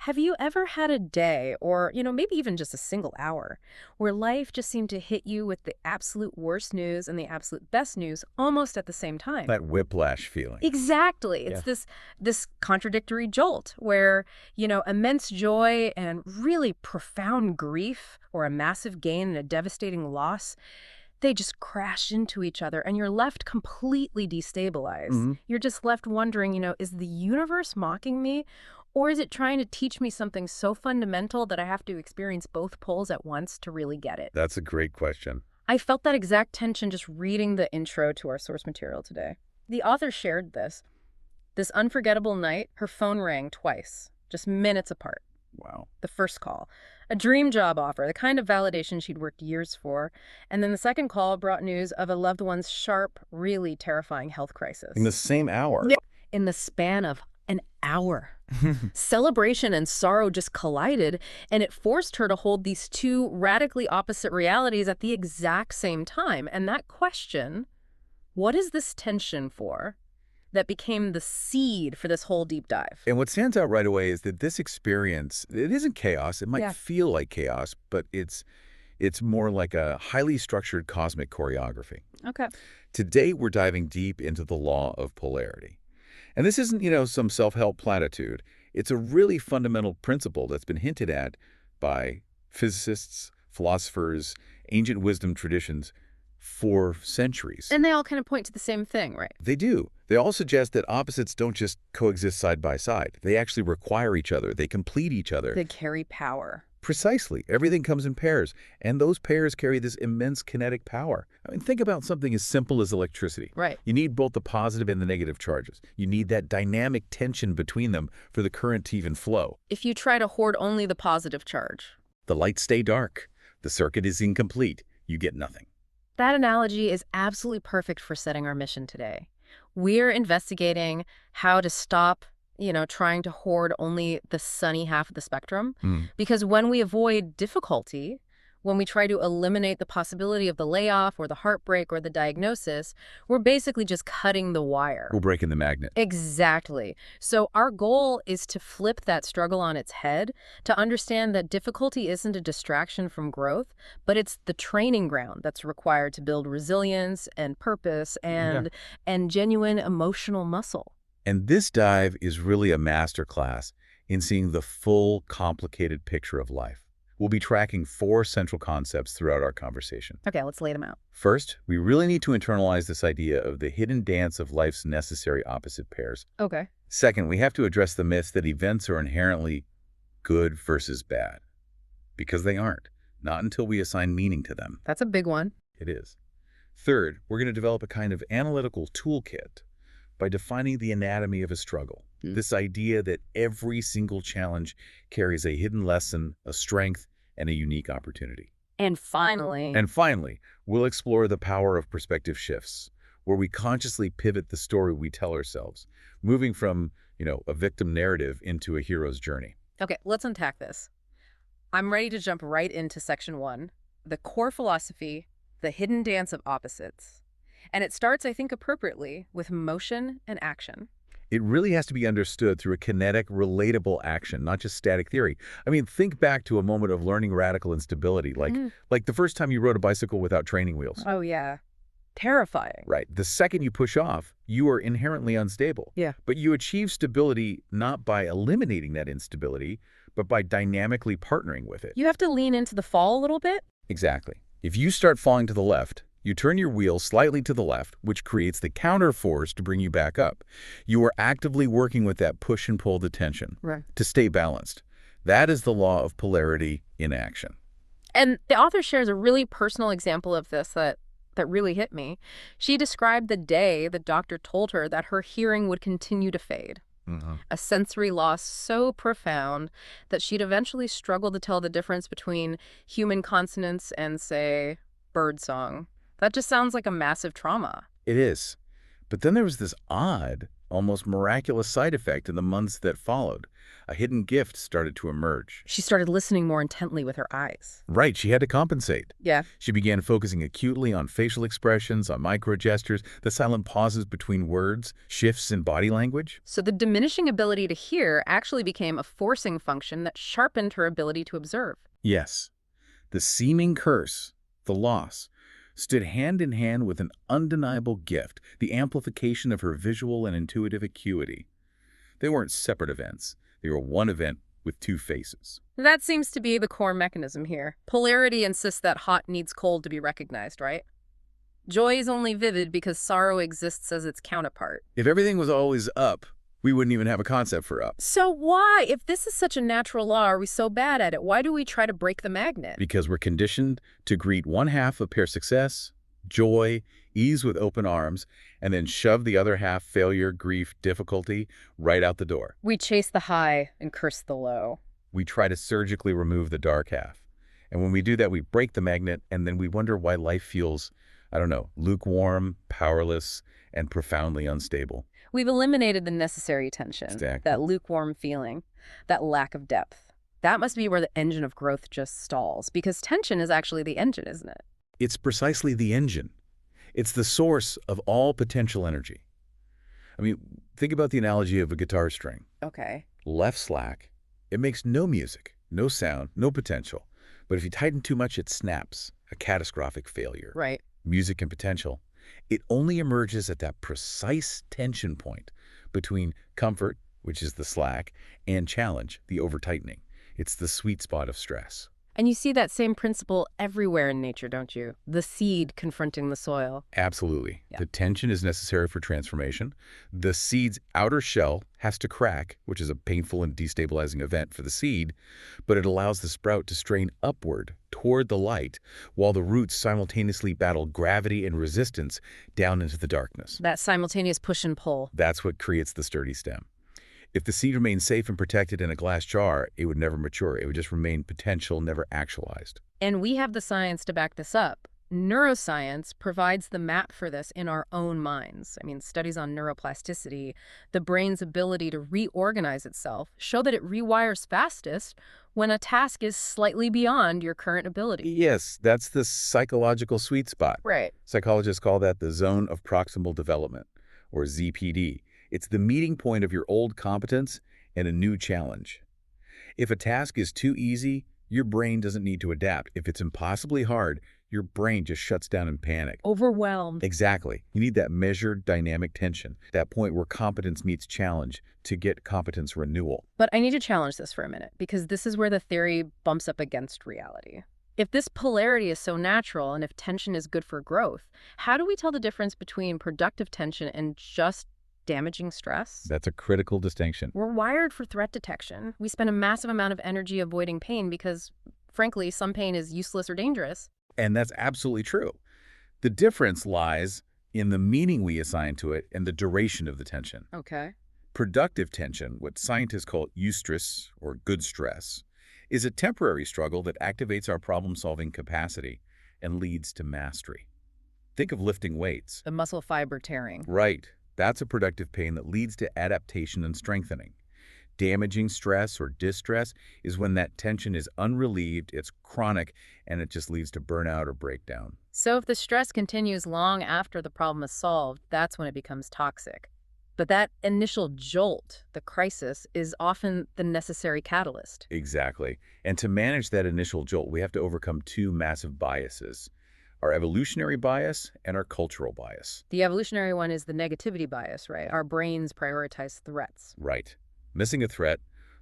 Have you ever had a day, or, maybe even just a single hour, where life just seemed to hit you with the absolute worst news and the absolute best news almost at the same time? That whiplash feeling. Exactly. Yeah. It's this contradictory jolt where, immense joy and really profound grief or a massive gain and a devastating loss, they just crash into each other and you're left completely destabilized. You're just left wondering, is the universe mocking me? Or is it trying to teach me something so fundamental that I have to experience both poles at once to really get it? That's a great question. I felt that exact tension just reading the intro to our source material today. The author shared this. This unforgettable night, her phone rang twice, just minutes apart. Wow. The first call, a dream job offer, the kind of validation she'd worked years for. And then the second call brought news of a loved one's sharp, really terrifying health crisis. In the same hour? Yeah. In the span of an hour. Celebration and sorrow just collided, and it forced her to hold these two radically opposite realities at the exact same time. And that question, what is this tension for, that became the seed for this whole deep dive. And what stands out right away is that this experience, it isn't chaos. It might feel like chaos, but it's more like a highly structured cosmic choreography. Okay. Today, we're diving deep into the law of polarity. And this isn't, some self-help platitude. It's a really fundamental principle that's been hinted at by physicists, philosophers, ancient wisdom traditions for centuries. And they all kind of point to the same thing, right? They do. They all suggest that opposites don't just coexist side by side. They actually require each other. They complete each other. They carry power. Precisely. Everything comes in pairs, and those pairs carry this immense kinetic power. I mean, think about something as simple as electricity. Right. You need both the positive and the negative charges. You need that dynamic tension between them for the current to even flow. If you try to hoard only the positive charge, the lights stay dark. The circuit is incomplete. You get nothing. That analogy is absolutely perfect for setting our mission today. We're investigating how to stop trying to hoard only the sunny half of the spectrum. Because when we avoid difficulty, when we try to eliminate the possibility of the layoff or the heartbreak or the diagnosis, we're basically just cutting the wire. We're breaking the magnet. Exactly. So our goal is to flip that struggle on its head, to understand that difficulty isn't a distraction from growth, but it's the training ground that's required to build resilience and purpose and genuine emotional muscle. And this dive is really a masterclass in seeing the full, complicated picture of life. We'll be tracking 4 central concepts throughout our conversation. Okay, let's lay them out. First, we really need to internalize this idea of the hidden dance of life's necessary opposite pairs. Okay. Second, we have to address the myth that events are inherently good versus bad. Because they aren't. Not until we assign meaning to them. That's a big one. It is. Third, we're going to develop a kind of analytical toolkit by defining the anatomy of a struggle. This idea that every single challenge carries a hidden lesson, a strength, and a unique opportunity. And finally, we'll explore the power of perspective shifts, where we consciously pivot the story we tell ourselves, moving from, a victim narrative into a hero's journey. Okay, let's unpack this. I'm ready to jump right into section 1, the core philosophy, the hidden dance of opposites. And it starts, I think, appropriately with motion and action. It really has to be understood through a kinetic, relatable action, not just static theory. I mean, think back to a moment of learning radical instability, like the first time you rode a bicycle without training wheels. Oh, yeah. Terrifying. Right. The second you push off, you are inherently unstable. Yeah. But you achieve stability not by eliminating that instability, but by dynamically partnering with it. You have to lean into the fall a little bit? Exactly. If you start falling to the left, you turn your wheel slightly to the left, which creates the counter force to bring you back up. You are actively working with that push and pull the tension to stay balanced. That is the law of polarity in action. And the author shares a really personal example of this that really hit me. She described the day the doctor told her that her hearing would continue to fade. A sensory loss so profound that she'd eventually struggle to tell the difference between human consonants and, say, birdsong. That just sounds like a massive trauma. It is. But then there was this odd, almost miraculous side effect in the months that followed. A hidden gift started to emerge. She started listening more intently with her eyes. Right, she had to compensate. Yeah. She began focusing acutely on facial expressions, on microgestures, the silent pauses between words, shifts in body language. So the diminishing ability to hear actually became a forcing function that sharpened her ability to observe. Yes, the seeming curse, the loss, stood hand in hand with an undeniable gift, the amplification of her visual and intuitive acuity. They weren't separate events. They were one event with two faces. That seems to be the core mechanism here. Polarity insists that hot needs cold to be recognized, right? Joy is only vivid because sorrow exists as its counterpart. If everything was always up, we wouldn't even have a concept for up. So why, if this is such a natural law, are we so bad at it? Why do we try to break the magnet? Because we're conditioned to greet one half of pure success, joy, ease with open arms, and then shove the other half, failure, grief, difficulty, right out the door. We chase the high and curse the low. We try to surgically remove the dark half. And when we do that, we break the magnet, and then we wonder why life feels, I don't know, lukewarm, powerless, and profoundly unstable. We've eliminated the necessary tension, Exactly. that lukewarm feeling, that lack of depth. That must be where the engine of growth just stalls, because tension is actually the engine, isn't it? It's precisely the engine. It's the source of all potential energy. I mean, think about the analogy of a guitar string. Okay. Left slack, it makes no music, no sound, no potential. But if you tighten too much, it snaps, a catastrophic failure. Right. Music and potential. It only emerges at that precise tension point between comfort, which is the slack, and challenge, the over-tightening. It's the sweet spot of stress. And you see that same principle everywhere in nature, don't you? The seed confronting the soil. Absolutely. Yeah. The tension is necessary for transformation. The seed's outer shell has to crack, which is a painful and destabilizing event for the seed, but it allows the sprout to strain upward toward the light while the roots simultaneously battle gravity and resistance down into the darkness. That simultaneous push and pull. That's what creates the sturdy stem. If the seed remained safe and protected in a glass jar, it would never mature. It would just remain potential, never actualized. And we have the science to back this up. Neuroscience provides the map for this in our own minds. I mean, studies on neuroplasticity, the brain's ability to reorganize itself, show that it rewires fastest when a task is slightly beyond your current ability. Yes, that's the psychological sweet spot. Right. Psychologists call that the zone of proximal development, or ZPD. It's the meeting point of your old competence and a new challenge. If a task is too easy, your brain doesn't need to adapt. If it's impossibly hard, your brain just shuts down in panic. Overwhelmed. Exactly. You need that measured dynamic tension, that point where competence meets challenge to get competence renewal. But I need to challenge this for a minute, because this is where the theory bumps up against reality. If this polarity is so natural and if tension is good for growth, how do we tell the difference between productive tension and just damaging stress? That's a critical distinction. We're wired for threat detection. We spend a massive amount of energy avoiding pain because, frankly, some pain is useless or dangerous. And that's absolutely true. The difference lies in the meaning we assign to it and the duration of the tension. Okay. Productive tension, what scientists call eustress or good stress, is a temporary struggle that activates our problem-solving capacity and leads to mastery. Think of lifting weights. The muscle fiber tearing. Right. That's a productive pain that leads to adaptation and strengthening. Damaging stress or distress is when that tension is unrelieved, it's chronic, and it just leads to burnout or breakdown. So if the stress continues long after the problem is solved, that's when it becomes toxic. But that initial jolt, the crisis, is often the necessary catalyst. Exactly. And to manage that initial jolt, we have to overcome two massive biases: our evolutionary bias and our cultural bias. The evolutionary one is the negativity bias, right? Our brains prioritize threats. Right. Missing a threat,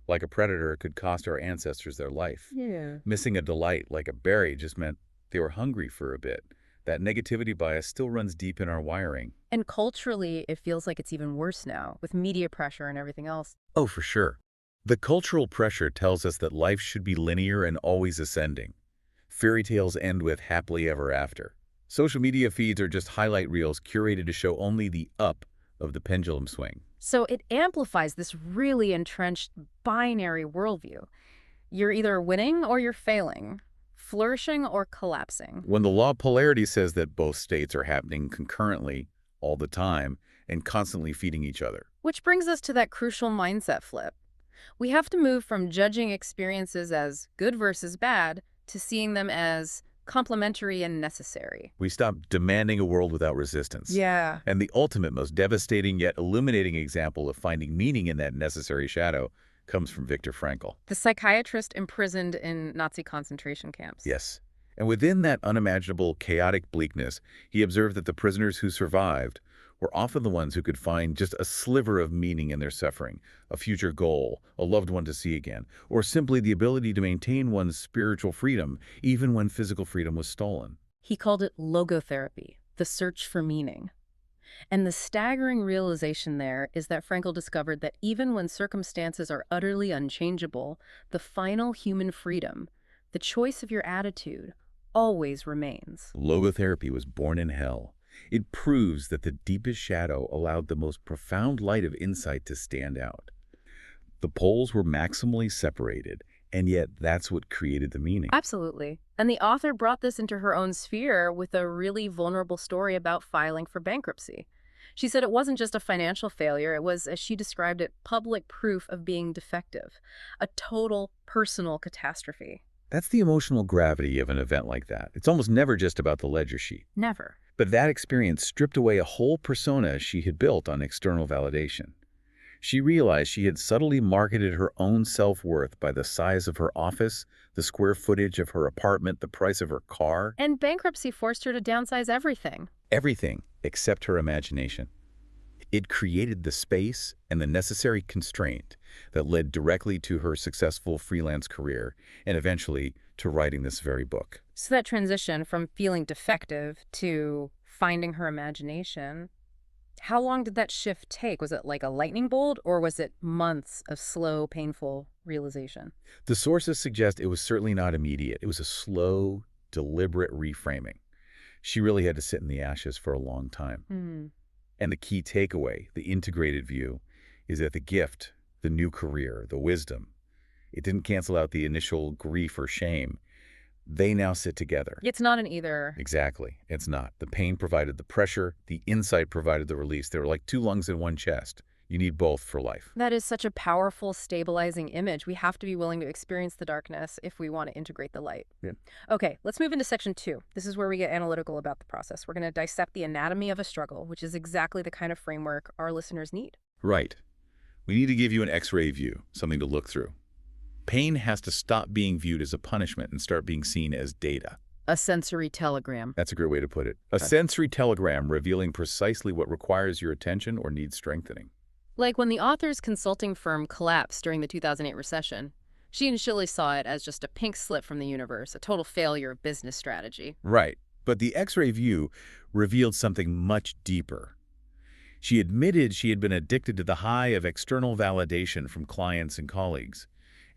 like a predator, could cost our ancestors their life. Yeah. Missing a delight, like a berry, just meant they were hungry for a bit. That negativity bias still runs deep in our wiring. And culturally, it feels like it's even worse now, with media pressure and everything else. Oh, for sure. The cultural pressure tells us that life should be linear and always ascending. Fairy tales end with happily ever after. Social media feeds are just highlight reels curated to show only the up of the pendulum swing. So it amplifies this really entrenched binary worldview. You're either winning or you're failing, flourishing or collapsing. When the law of polarity says that both states are happening concurrently all the time and constantly feeding each other. Which brings us to that crucial mindset flip. We have to move from judging experiences as good versus bad to seeing them as complementary and necessary. We stop demanding a world without resistance. Yeah. And the ultimate, most devastating yet illuminating example of finding meaning in that necessary shadow comes from Viktor Frankl. The psychiatrist imprisoned in Nazi concentration camps. Yes. And within that unimaginable, chaotic bleakness, he observed that the prisoners who survived were often the ones who could find just a sliver of meaning in their suffering, a future goal, a loved one to see again, or simply the ability to maintain one's spiritual freedom even when physical freedom was stolen. He called it logotherapy, the search for meaning. And the staggering realization there is that Frankl discovered that even when circumstances are utterly unchangeable, the final human freedom, the choice of your attitude, always remains. Logotherapy was born in hell. It proves that the deepest shadow allowed the most profound light of insight to stand out. The poles were maximally separated, and yet that's what created the meaning. Absolutely. And the author brought this into her own sphere with a really vulnerable story about filing for bankruptcy. She said it wasn't just a financial failure, it was, as she described it, public proof of being defective, a total personal catastrophe. That's the emotional gravity of an event like that. It's almost never just about the ledger sheet. Never. But that experience stripped away a whole persona she had built on external validation. She realized she had subtly marketed her own self-worth by the size of her office, the square footage of her apartment, the price of her car. And bankruptcy forced her to downsize everything. Everything except her imagination. It created the space and the necessary constraint that led directly to her successful freelance career and eventually to writing this very book. So that transition from feeling defective to finding her imagination, how long did that shift take? Was it like a lightning bolt, or was it months of slow, painful realization? The sources suggest it was certainly not immediate. It was a slow, deliberate reframing. She really had to sit in the ashes for a long time. And the key takeaway, the integrated view, is that the gift, the new career, the wisdom, it didn't cancel out the initial grief or shame. They now sit together. It's not an either. Exactly. It's not. The pain provided the pressure, the insight provided the release. They were like two lungs in one chest. You need both for life. That is such a powerful, stabilizing image. We have to be willing to experience the darkness if we want to integrate the light. Yeah. Okay, let's move into section 2. This is where we get analytical about the process. We're going to dissect the anatomy of a struggle, which is exactly the kind of framework our listeners need. Right. We need to give you an X-ray view, something to look through. Pain has to stop being viewed as a punishment and start being seen as data. A sensory telegram. That's a great way to put it. A sensory telegram revealing precisely what requires your attention or needs strengthening. Like when the author's consulting firm collapsed during the 2008 recession, she initially saw it as just a pink slip from the universe, a total failure of business strategy. Right. But the X-ray view revealed something much deeper. She admitted she had been addicted to the high of external validation from clients and colleagues,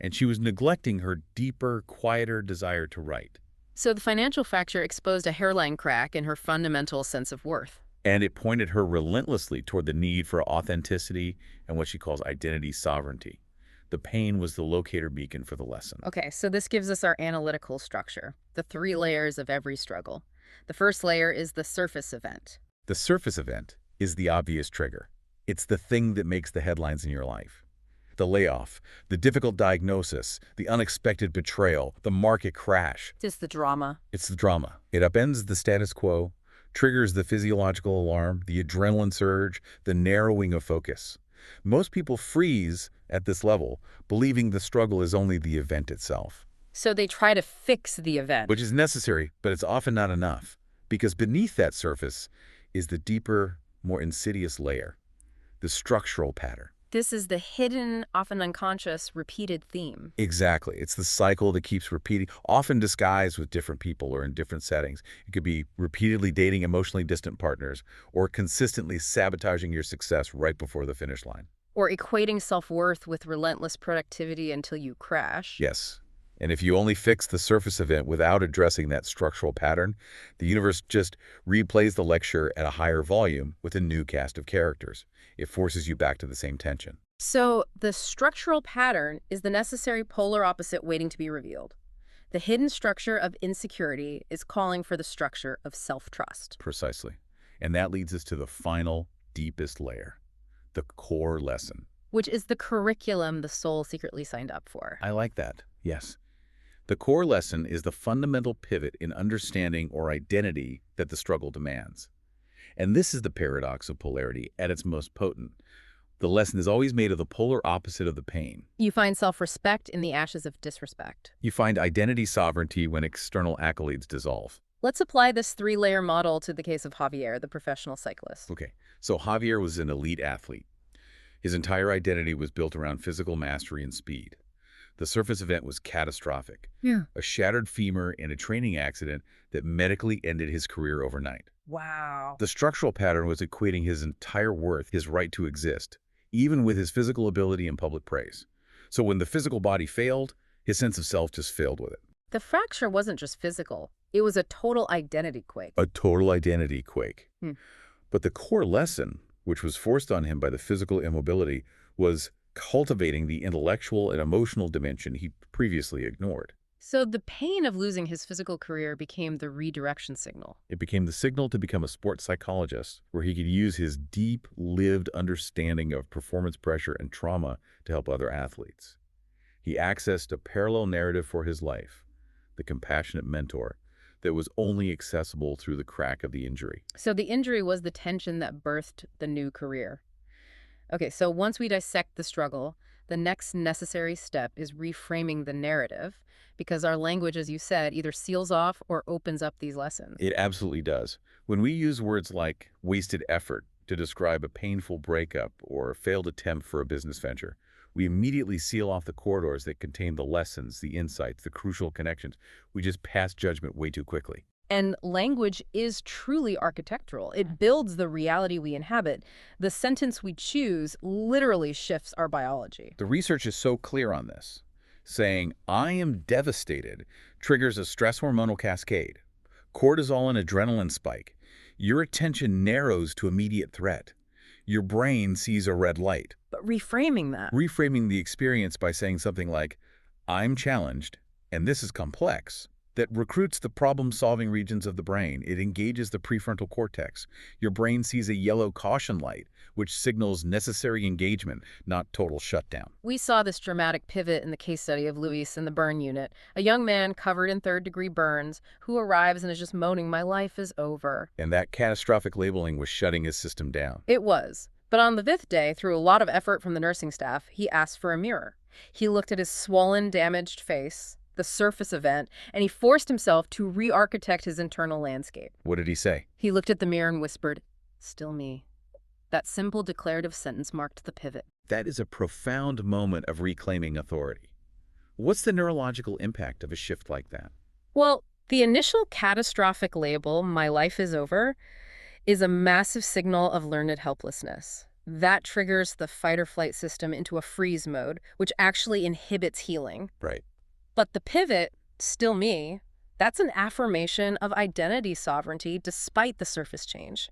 and she was neglecting her deeper, quieter desire to write. So the financial fracture exposed a hairline crack in her fundamental sense of worth. And it pointed her relentlessly toward the need for authenticity and what she calls identity sovereignty. The pain was the locator beacon for the lesson. Okay, so this gives us our analytical structure, the 3 layers of every struggle. The first layer is the surface event. The surface event is the obvious trigger. It's the thing that makes the headlines in your life. The layoff, the difficult diagnosis, the unexpected betrayal, the market crash. It's the drama. It's the drama. It upends the status quo, triggers the physiological alarm, the adrenaline surge, the narrowing of focus. Most people freeze at this level, believing the struggle is only the event itself. So they try to fix the event. Which is necessary, but it's often not enough. Because beneath that surface is the deeper, more insidious layer, the structural pattern. This is the hidden, often unconscious, repeated theme. Exactly. It's the cycle that keeps repeating, often disguised with different people or in different settings. It could be repeatedly dating emotionally distant partners or consistently sabotaging your success right before the finish line. Or equating self-worth with relentless productivity until you crash. Yes. And if you only fix the surface event without addressing that structural pattern, the universe just replays the lecture at a higher volume with a new cast of characters. It forces you back to the same tension. So the structural pattern is the necessary polar opposite waiting to be revealed. The hidden structure of insecurity is calling for the structure of self-trust. Precisely. And that leads us to the final, deepest layer, the core lesson. Which is the curriculum the soul secretly signed up for. I like that. Yes. The core lesson is the fundamental pivot in understanding or identity that the struggle demands. And this is the paradox of polarity at its most potent. The lesson is always made of the polar opposite of the pain. You find self-respect in the ashes of disrespect. You find identity sovereignty when external accolades dissolve. Let's apply this three-layer model to the case of Javier, the professional cyclist. Okay, so Javier was an elite athlete. His entire identity was built around physical mastery and speed. The surface event was catastrophic. Yeah. A shattered femur and a training accident that medically ended his career overnight. Wow. The structural pattern was equating his entire worth, his right to exist, even with his physical ability and public praise. So when the physical body failed, his sense of self just failed with it. The fracture wasn't just physical. It was a total identity quake. A total identity quake. Hmm. But the core lesson, which was forced on him by the physical immobility, was cultivating the intellectual and emotional dimension he previously ignored. So the pain of losing his physical career became the redirection signal. It became the signal to become a sports psychologist, where he could use his deep, lived understanding of performance pressure and trauma to help other athletes. He accessed a parallel narrative for his life, the compassionate mentor, that was only accessible through the crack of the injury. So the injury was the tension that birthed the new career. Okay, so once we dissect the struggle, the next necessary step is reframing the narrative, because our language, as you said, either seals off or opens up these lessons. It absolutely does. When we use words like wasted effort to describe a painful breakup or a failed attempt for a business venture, we immediately seal off the corridors that contain the lessons, the insights, the crucial connections. We just pass judgment way too quickly. And language is truly architectural. It builds the reality we inhabit. The sentence we choose literally shifts our biology. The research is so clear on this. Saying, "I am devastated," triggers a stress hormonal cascade. Cortisol and adrenaline spike. Your attention narrows to immediate threat. Your brain sees a red light. But reframing that. Reframing the experience by saying something like, "I'm challenged, and this is complex," that recruits the problem-solving regions of the brain. It engages the prefrontal cortex. Your brain sees a yellow caution light, which signals necessary engagement, not total shutdown. We saw this dramatic pivot in the case study of Luis in the burn unit, a young man covered in third-degree burns who arrives and is just moaning, "My life is over." And that catastrophic labeling was shutting his system down. It was. But on the fifth day, through a lot of effort from the nursing staff, he asked for a mirror. He looked at his swollen, damaged face, the surface event, and he forced himself to re-architect his internal landscape. What did he say? He looked at the mirror and whispered, "Still me." That simple declarative sentence marked the pivot. That is a profound moment of reclaiming authority. What's the neurological impact of a shift like that? Well, the initial catastrophic label, "My life is over," is a massive signal of learned helplessness. That triggers the fight-or-flight system into a freeze mode, which actually inhibits healing. Right. But the pivot, "Still me," that's an affirmation of identity sovereignty despite the surface change.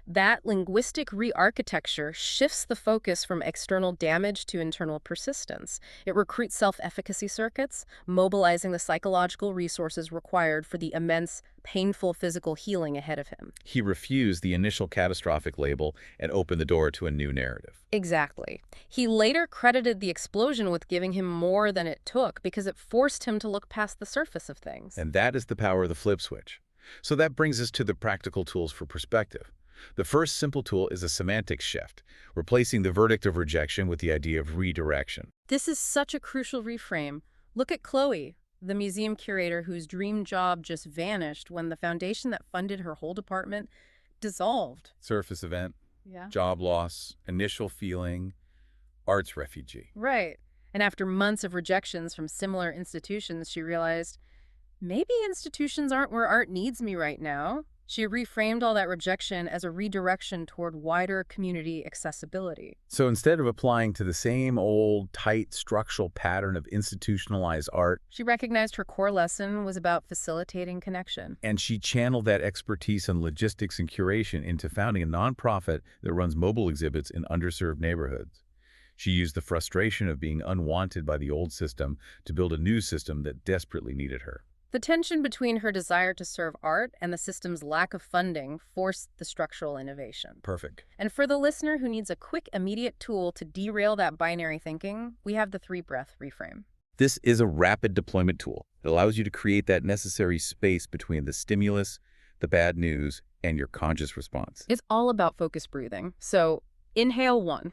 That linguistic re-architecture shifts the focus from external damage to internal persistence. It recruits self-efficacy circuits, mobilizing the psychological resources required for the immense, painful physical healing ahead of him. He refused the initial catastrophic label and opened the door to a new narrative. Exactly. He later credited the explosion with giving him more than it took because it forced him to look past the surface of things. And that is the power of the flip switch. So that brings us to the practical tools for perspective. The first simple tool is a semantics shift, replacing the verdict of rejection with the idea of redirection. This is such a crucial reframe. Look at Chloe, the museum curator whose dream job just vanished when the foundation that funded her whole department dissolved. Surface event, Yeah. job loss, initial feeling, arts refugee. Right. And after months of rejections from similar institutions, she realized, maybe institutions aren't where art needs me right now. She reframed all that rejection as a redirection toward wider community accessibility. So instead of applying to the same old, tight, structural pattern of institutionalized art, She recognized her core lesson was about facilitating connection. and she channeled that expertise in logistics and curation into founding a nonprofit that runs mobile exhibits in underserved neighborhoods. She used the frustration of being unwanted by the old system to build a new system that desperately needed her. The tension between her desire to serve art and the system's lack of funding forced the structural innovation. Perfect. And for the listener who needs a quick, immediate tool to derail that binary thinking, we have the three-breath reframe. This is a rapid deployment tool. It allows you to create that necessary space between the stimulus, the bad news, and your conscious response. It's all about focused breathing. So, inhale 1.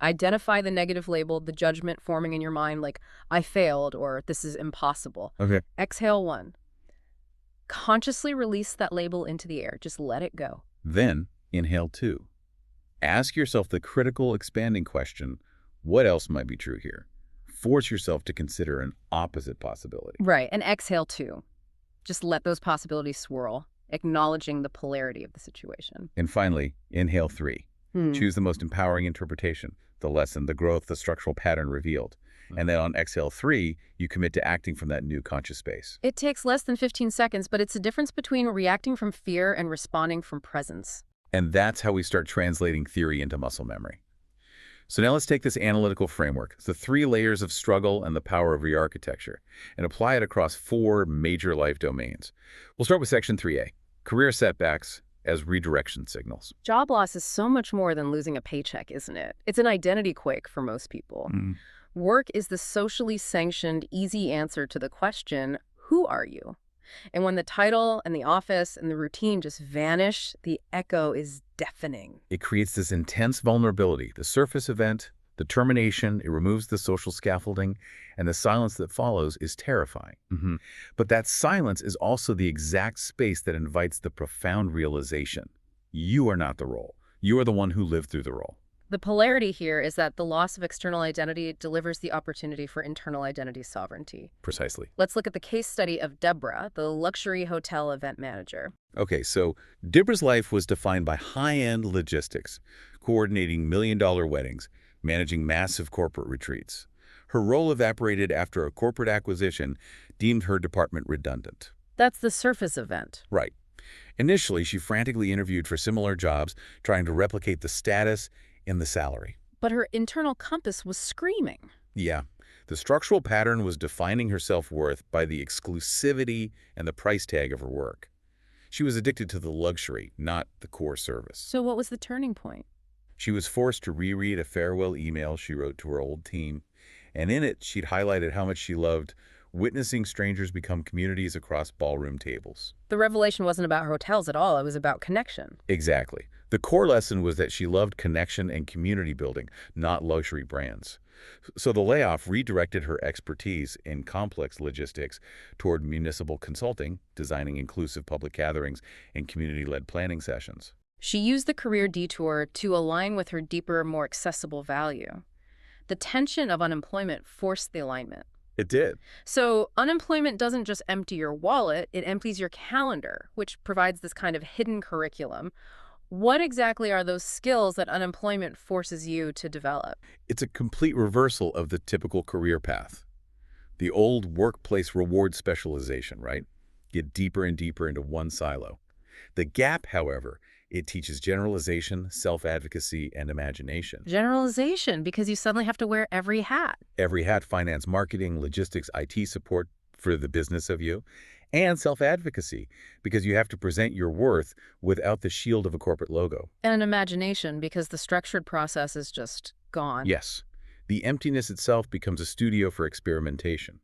Identify the negative label, the judgment forming in your mind like, I failed or this is impossible. Okay. Exhale 1. Consciously release that label into the air. Just let it go. Then, inhale 2. Ask yourself the critical, expanding question, what else might be true here? Force yourself to consider an opposite possibility. Right. And exhale 2. Just let those possibilities swirl, acknowledging the polarity of the situation. And finally, inhale 3. Choose the most empowering interpretation, the lesson, the growth, the structural pattern revealed. And then on exhale 3, you commit to acting from that new conscious space. It takes less than 15 seconds, but it's a difference between reacting from fear and responding from presence. And that's how we start translating theory into muscle memory. So now let's take this analytical framework, the 3 layers of struggle and the power of re-architecture, and apply it across 4 major life domains. We'll start with section 3A, career setbacks as redirection signals. Job loss is so much more than losing a paycheck, isn't it? It's an identity quake for most people. Work is the socially sanctioned, easy answer to the question, who are you? And when the title and the office and the routine just vanish, the echo is deafening. It creates this intense vulnerability, the surface event, the termination, it removes the social scaffolding, and the silence that follows is terrifying. But that silence is also the exact space that invites the profound realization. You are not the role. You are the one who lived through the role. The polarity here is that the loss of external identity delivers the opportunity for internal identity sovereignty. Precisely. Let's look at the case study of Deborah, the luxury hotel event manager. Okay, so Deborah's life was defined by high-end logistics, coordinating million-dollar weddings, managing massive corporate retreats. Her role evaporated after a corporate acquisition deemed her department redundant. That's the surface event. Right. Initially, she frantically interviewed for similar jobs, trying to replicate the status and the salary. But her internal compass was screaming. Yeah. The structural pattern was defining her self-worth by the exclusivity and the price tag of her work. She was addicted to the luxury, not the core service. So what was the turning point? She was forced to reread a farewell email she wrote to her old team, and in it, she'd highlighted how much she loved witnessing strangers become communities across ballroom tables. The revelation wasn't about hotels at all. It was about connection. Exactly. The core lesson was that she loved connection and community building, not luxury brands. So the layoff redirected her expertise in complex logistics toward municipal consulting, designing inclusive public gatherings, and community-led planning sessions. She used the career detour to align with her deeper, more accessible value. The tension of unemployment forced the alignment. It did. So unemployment doesn't just empty your wallet, it empties your calendar, which provides this kind of hidden curriculum. What exactly are those skills that unemployment forces you to develop? It's a complete reversal of the typical career path. The old workplace reward specialization, right? Get deeper and deeper into one silo. The gap, however, it teaches generalization, self-advocacy, and imagination. Generalization, because you suddenly have to wear every hat. Every hat: finance, marketing, logistics, IT support for the business of you, and self-advocacy, because you have to present your worth without the shield of a corporate logo. And an imagination, because the structured process is just gone. Yes. The emptiness itself becomes a studio for experimentation.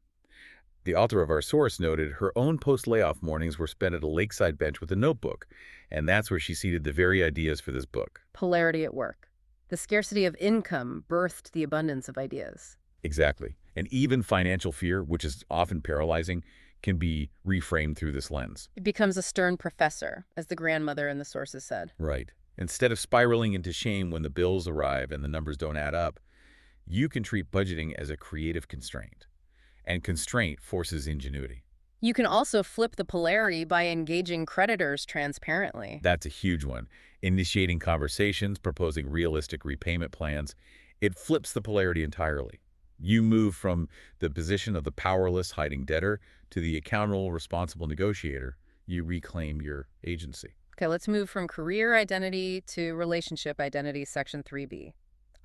The author of our source noted her own post-layoff mornings were spent at a lakeside bench with a notebook, and that's where she seeded the very ideas for this book. Polarity at work. The scarcity of income birthed the abundance of ideas. Exactly. And even financial fear, which is often paralyzing, can be reframed through this lens. It becomes a stern professor, as the grandmother in the sources said. Right. Instead of spiraling into shame when the bills arrive and the numbers don't add up, you can treat budgeting as a creative constraint. And constraint forces ingenuity. You can also flip the polarity by engaging creditors transparently. That's a huge one. Initiating conversations, proposing realistic repayment plans. It flips the polarity entirely. You move from the position of the powerless, hiding debtor to the accountable, responsible negotiator. You reclaim your agency. Okay, let's move from career identity to relationship identity, section 3B.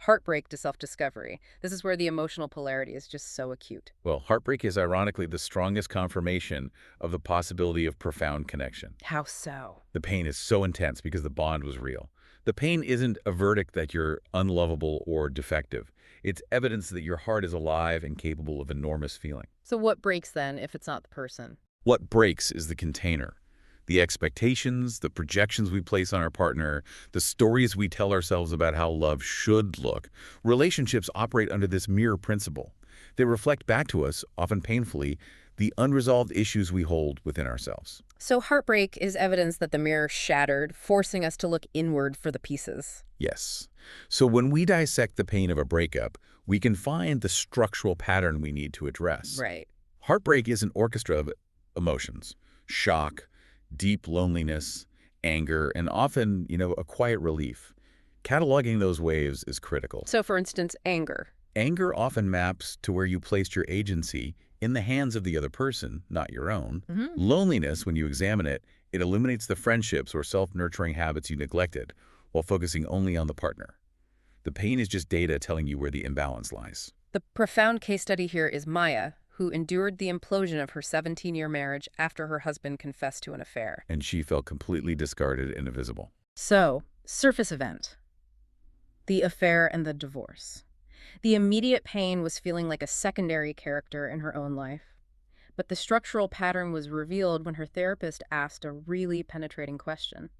heartbreak to self-discovery. This is where the emotional polarity is just so acute. Well, heartbreak is ironically the strongest confirmation of the possibility of profound connection. How so? The pain is so intense because the bond was real. The pain isn't a verdict that you're unlovable or defective. It's evidence that your heart is alive and capable of enormous feeling. So what breaks then if it's not the person? What breaks is the container. The expectations, the projections we place on our partner, the stories we tell ourselves about how love should look. Relationships operate under this mirror principle. They reflect back to us, often painfully, the unresolved issues we hold within ourselves. So heartbreak is evidence that the mirror shattered, forcing us to look inward for the pieces. Yes. So when we dissect the pain of a breakup, we can find the structural pattern we need to address. Right. Heartbreak is an orchestra of emotions: shock, deep loneliness, anger, and often, a quiet relief. Cataloging those waves is critical. So for instance, anger. Anger often maps to where you placed your agency in the hands of the other person, not your own. Loneliness, when you examine it, it illuminates the friendships or self-nurturing habits you neglected while focusing only on the partner. The pain is just data telling you where the imbalance lies. The profound case study here is Maya, who endured the implosion of her 17-year marriage after her husband confessed to an affair. And she felt completely discarded and invisible. So, surface event. The affair and the divorce. The immediate pain was feeling like a secondary character in her own life. But the structural pattern was revealed when her therapist asked a really penetrating question.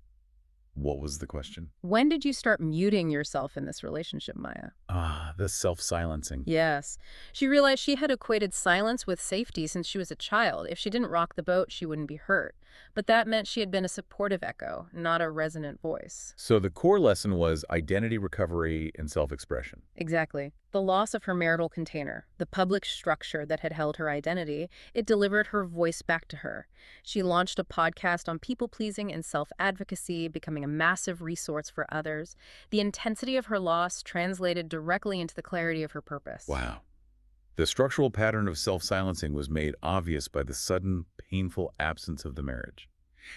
What was the question? When did you start muting yourself in this relationship, Maya? The self-silencing. Yes. She realized she had equated silence with safety since she was a child. If she didn't rock the boat, she wouldn't be hurt. But that meant she had been a supportive echo, not a resonant voice. So the core lesson was identity recovery and self-expression. Exactly. The loss of her marital container, the public structure that had held her identity, it delivered her voice back to her. She launched a podcast on people-pleasing and self-advocacy, becoming a massive resource for others. The intensity of her loss translated directly into the clarity of her purpose. Wow. The structural pattern of self-silencing was made obvious by the sudden, painful absence of the marriage.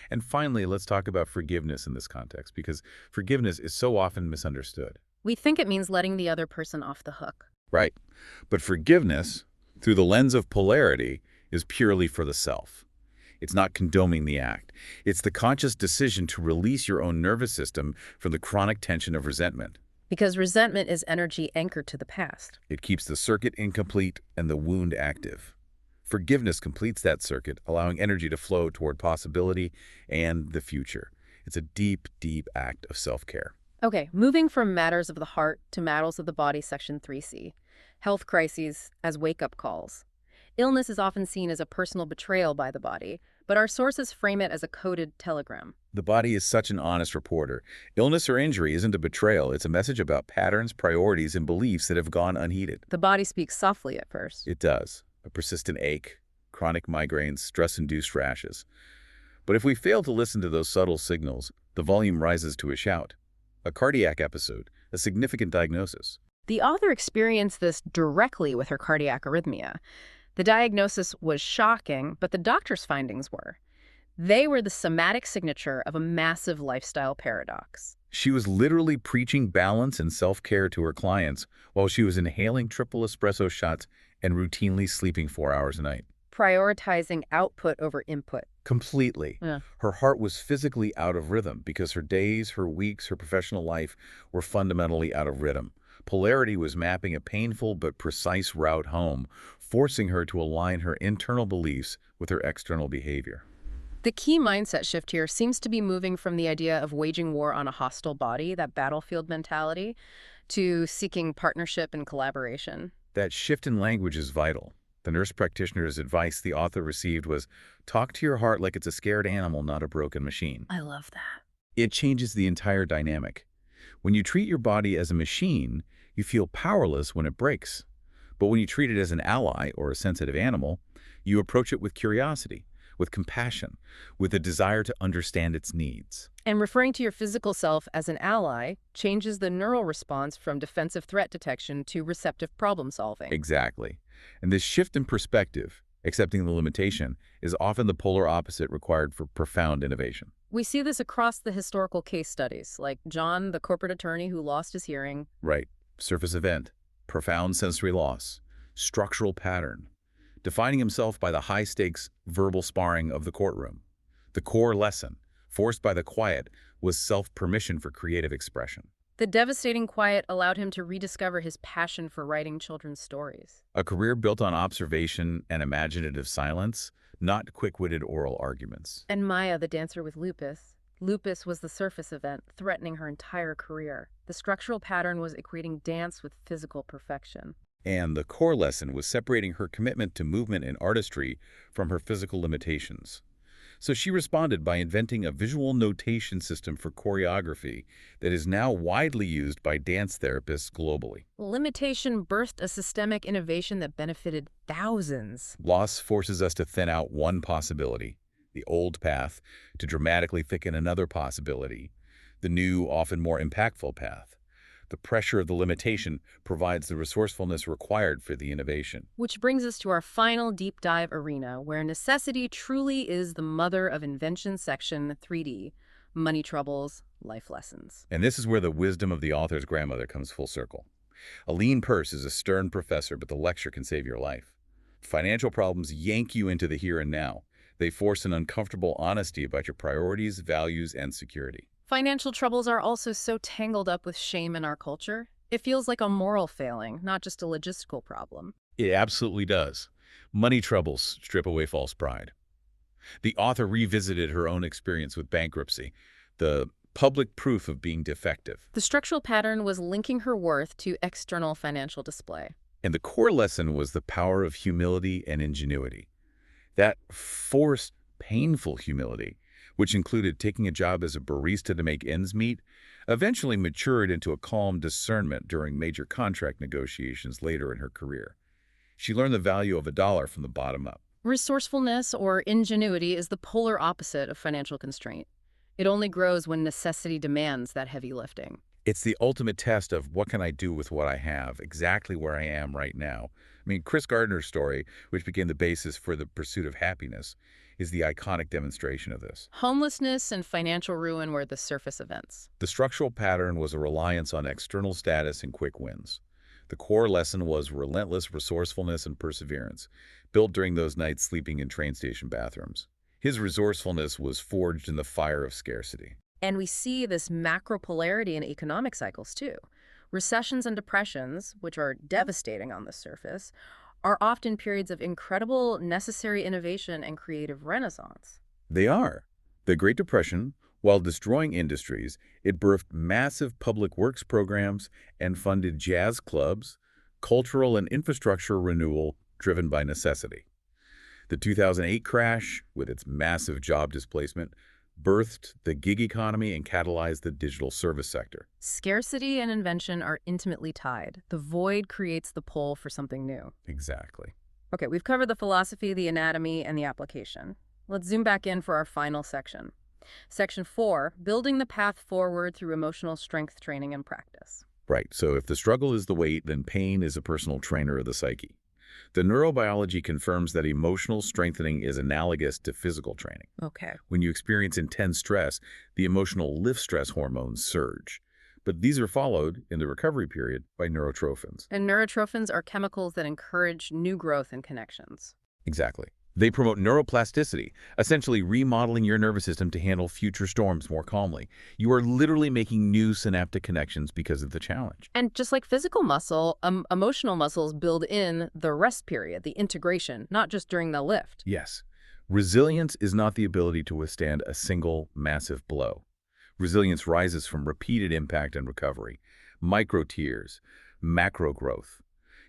And finally, let's talk about forgiveness in this context, because forgiveness is so often misunderstood. We think it means letting the other person off the hook. Right. But forgiveness, through the lens of polarity, is purely for the self. It's not condoning the act. It's the conscious decision to release your own nervous system from the chronic tension of resentment. Because resentment is energy anchored to the past. It keeps the circuit incomplete and the wound active. Forgiveness completes that circuit, allowing energy to flow toward possibility and the future. It's a deep, deep act of self-care. Okay, moving from matters of the heart to matters of the body, section 3C. Health crises as wake-up calls. Illness is often seen as a personal betrayal by the body, but our sources frame it as a coded telegram. The body is such an honest reporter. Illness or injury isn't a betrayal. It's a message about patterns, priorities, and beliefs that have gone unheeded. The body speaks softly at first. It does. A persistent ache, chronic migraines, stress-induced rashes. But if we fail to listen to those subtle signals, the volume rises to a shout. A cardiac episode, a significant diagnosis. The author experienced this directly with her cardiac arrhythmia. The diagnosis was shocking, but the doctor's findings were. They were the somatic signature of a massive lifestyle paradox. She was literally preaching balance and self-care to her clients while she was inhaling triple espresso shots and routinely sleeping 4 hours a night. Prioritizing output over input. Completely. Yeah. Her heart was physically out of rhythm because her days, her weeks, her professional life were fundamentally out of rhythm. Polarity was mapping a painful but precise route home, forcing her to align her internal beliefs with her external behavior. The key mindset shift here seems to be moving from the idea of waging war on a hostile body, that battlefield mentality, to seeking partnership and collaboration. That shift in language is vital. The nurse practitioner's advice the author received was, talk to your heart like it's a scared animal, not a broken machine. I love that. It changes the entire dynamic. When you treat your body as a machine, you feel powerless when it breaks. But when you treat it as an ally or a sensitive animal, you approach it with curiosity, with compassion, with a desire to understand its needs. And referring to your physical self as an ally changes the neural response from defensive threat detection to receptive problem solving. Exactly. And this shift in perspective, accepting the limitation, is often the polar opposite required for profound innovation. We see this across the historical case studies, like John, the corporate attorney who lost his hearing. Right. surface event, profound sensory loss, structural pattern, defining himself by the high-stakes verbal sparring of the courtroom. The core lesson, forced by the quiet, was self-permission for creative expression. The devastating quiet allowed him to rediscover his passion for writing children's stories. A career built on observation and imaginative silence, not quick-witted oral arguments. And Maya, the dancer with lupus. Lupus was the surface event, threatening her entire career. The structural pattern was equating dance with physical perfection. And the core lesson was separating her commitment to movement and artistry from her physical limitations. So she responded by inventing a visual notation system for choreography that is now widely used by dance therapists globally. Limitation birthed a systemic innovation that benefited thousands. Loss forces us to thin out one possibility, the old path, to dramatically thicken another possibility, the new, often more impactful path. The pressure of the limitation provides the resourcefulness required for the innovation. Which brings us to our final deep dive arena, where necessity truly is the mother of invention, section 3D, money troubles, life lessons. And this is where the wisdom of the author's grandmother comes full circle. A lean purse is a stern professor, but the lecture can save your life. Financial problems yank you into the here and now. They force an uncomfortable honesty about your priorities, values, and security. Financial troubles are also so tangled up with shame in our culture. It feels like a moral failing, not just a logistical problem. It absolutely does. Money troubles strip away false pride. The author revisited her own experience with bankruptcy, the public proof of being defective. The structural pattern was linking her worth to external financial display. And the core lesson was the power of humility and ingenuity. That forced, painful humility, which included taking a job as a barista to make ends meet, eventually matured into a calm discernment during major contract negotiations later in her career. She learned the value of a dollar from the bottom up. Resourcefulness or ingenuity is the polar opposite of financial constraint. It only grows when necessity demands that heavy lifting. It's the ultimate test of what can I do with what I have, exactly where I am right now. I mean, Chris Gardner's story, which became the basis for The Pursuit of Happiness, is the iconic demonstration of this. Homelessness and financial ruin were the surface events. The structural pattern was a reliance on external status and quick wins. The core lesson was relentless resourcefulness and perseverance, built during those nights sleeping in train station bathrooms. His resourcefulness was forged in the fire of scarcity. And we see this macro polarity in economic cycles too. Recessions and depressions, which are devastating on the surface, are often periods of incredible necessary innovation and creative renaissance. They are. The Great Depression, while destroying industries, it birthed massive public works programs and funded jazz clubs, cultural and infrastructure renewal driven by necessity. The 2008 crash, with its massive job displacement, birthed the gig economy and catalyzed the digital service sector. Scarcity and invention are intimately tied. The void creates the pull for something new. Exactly. Okay, we've covered the philosophy, the anatomy, and the application. Let's zoom back in for our final section. Section 4, building the path forward through emotional strength training and practice. Right. So if the struggle is the weight, then pain is a personal trainer of the psyche. The neurobiology confirms that emotional strengthening is analogous to physical training. Okay. When you experience intense stress, the emotional lift stress hormones surge. But these are followed, in the recovery period, by neurotrophins. And neurotrophins are chemicals that encourage new growth and connections. Exactly. They promote neuroplasticity, essentially remodeling your nervous system to handle future storms more calmly. You are literally making new synaptic connections because of the challenge. And just like physical muscle, emotional muscles build in the rest period, the integration, not just during the lift. Yes. Resilience is not the ability to withstand a single massive blow. Resilience rises from repeated impact and recovery, micro tears, macro growth.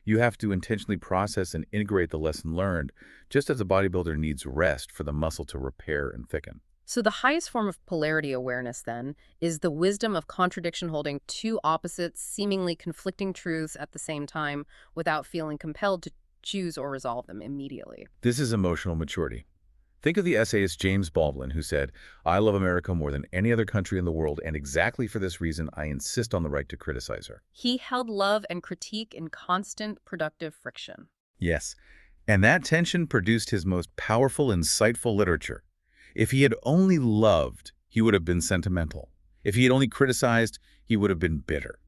You have to intentionally process and integrate the lesson learned, just as a bodybuilder needs rest for the muscle to repair and thicken. So the highest form of polarity awareness, then, is the wisdom of contradiction, holding two opposite, seemingly conflicting truths at the same time without feeling compelled to choose or resolve them immediately. This is emotional maturity. Think of the essayist James Baldwin, who said, "I love America more than any other country in the world, and exactly for this reason, I insist on the right to criticize her." He held love and critique in constant, productive friction. Yes, and that tension produced his most powerful, insightful literature. If he had only loved, he would have been sentimental. If he had only criticized, he would have been bitter.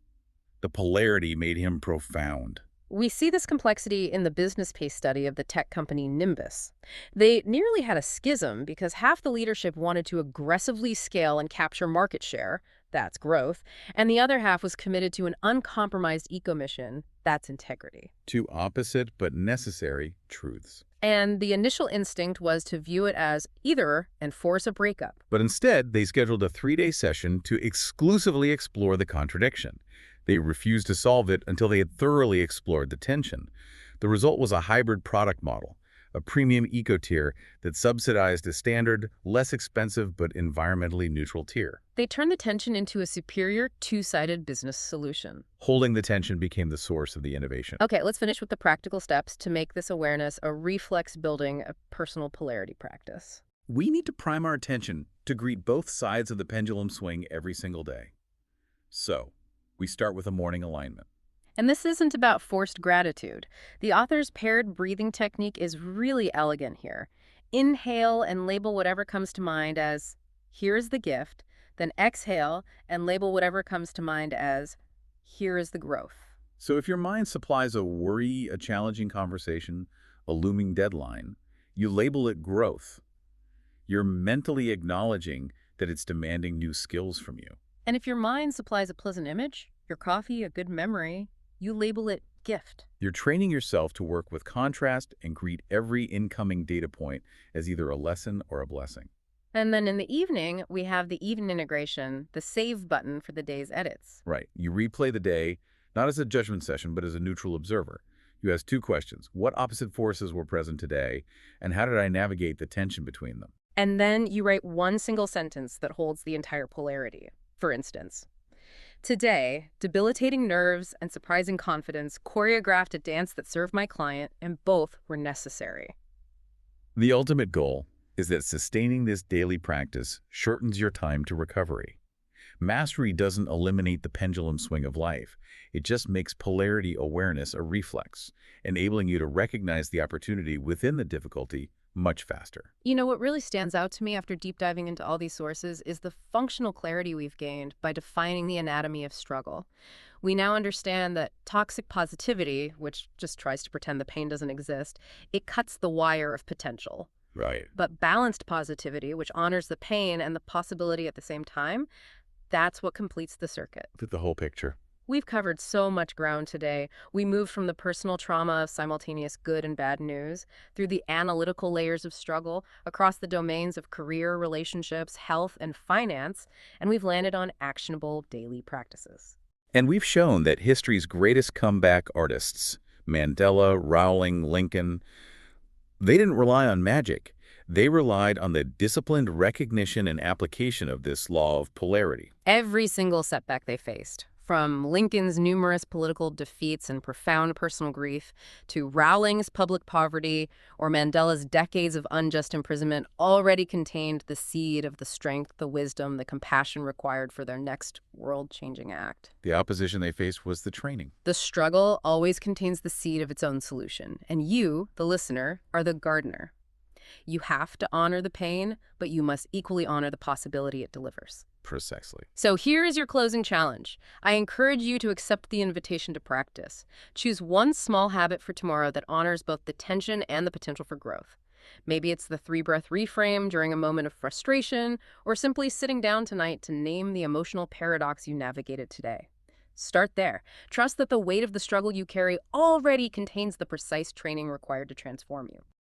The polarity made him profound. We see this complexity in the business case study of the tech company Nimbus. They nearly had a schism because half the leadership wanted to aggressively scale and capture market share, that's growth, and the other half was committed to an uncompromised eco-mission, that's integrity. Two opposite but necessary truths. And the initial instinct was to view it as either and force a breakup. But instead, they scheduled a 3-day session to exclusively explore the contradiction. They refused to solve it until they had thoroughly explored the tension. The result was a hybrid product model, a premium eco-tier that subsidized a standard, less expensive but environmentally neutral tier. They turned the tension into a superior two-sided business solution. Holding the tension became the source of the innovation. Okay, let's finish with the practical steps to make this awareness a reflex-building, a personal polarity practice. We need to prime our attention to greet both sides of the pendulum swing every single day. So, we start with a morning alignment. And this isn't about forced gratitude. The author's paired breathing technique is really elegant here. Inhale and label whatever comes to mind as, here is the gift, then exhale and label whatever comes to mind as, here is the growth. So if your mind supplies a worry, a challenging conversation, a looming deadline, you label it growth. You're mentally acknowledging that it's demanding new skills from you. And if your mind supplies a pleasant image, your coffee, a good memory, you label it gift. You're training yourself to work with contrast and greet every incoming data point as either a lesson or a blessing. And then in the evening, we have the even integration, the save button for the day's edits. Right. You replay the day, not as a judgment session, but as a neutral observer. You ask 2 questions. What opposite forces were present today, and how did I navigate the tension between them? And then you write one single sentence that holds the entire polarity. For instance, today, debilitating nerves and surprising confidence choreographed a dance that served my client, and both were necessary. The ultimate goal is that sustaining this daily practice shortens your time to recovery. Mastery doesn't eliminate the pendulum swing of life. It just makes polarity awareness a reflex, enabling you to recognize the opportunity within the difficulty much faster. You know, what really stands out to me after deep diving into all these sources is the functional clarity we've gained by defining the anatomy of struggle. We now understand that toxic positivity, which just tries to pretend the pain doesn't exist, it cuts the wire of potential. Right. But balanced positivity, which honors the pain and the possibility at the same time, that's what completes the circuit. Look at the whole picture. We've covered so much ground today. We moved from the personal trauma of simultaneous good and bad news, through the analytical layers of struggle, across the domains of career, relationships, health, and finance, and we've landed on actionable daily practices. And we've shown that history's greatest comeback artists, Mandela, Rowling, Lincoln, they didn't rely on magic. They relied on the disciplined recognition and application of this law of polarity. Every single setback they faced, from Lincoln's numerous political defeats and profound personal grief to Rowling's public poverty or Mandela's decades of unjust imprisonment, already contained the seed of the strength, the wisdom, the compassion required for their next world-changing act. The opposition they faced was the training. The struggle always contains the seed of its own solution, and you, the listener, are the gardener. You have to honor the pain, but you must equally honor the possibility it delivers. Precisely. So here is your closing challenge. I encourage you to accept the invitation to practice. Choose one small habit for tomorrow that honors both the tension and the potential for growth. Maybe it's the 3-breath reframe during a moment of frustration, or simply sitting down tonight to name the emotional paradox you navigated today. Start there. Trust that the weight of the struggle you carry already contains the precise training required to transform you.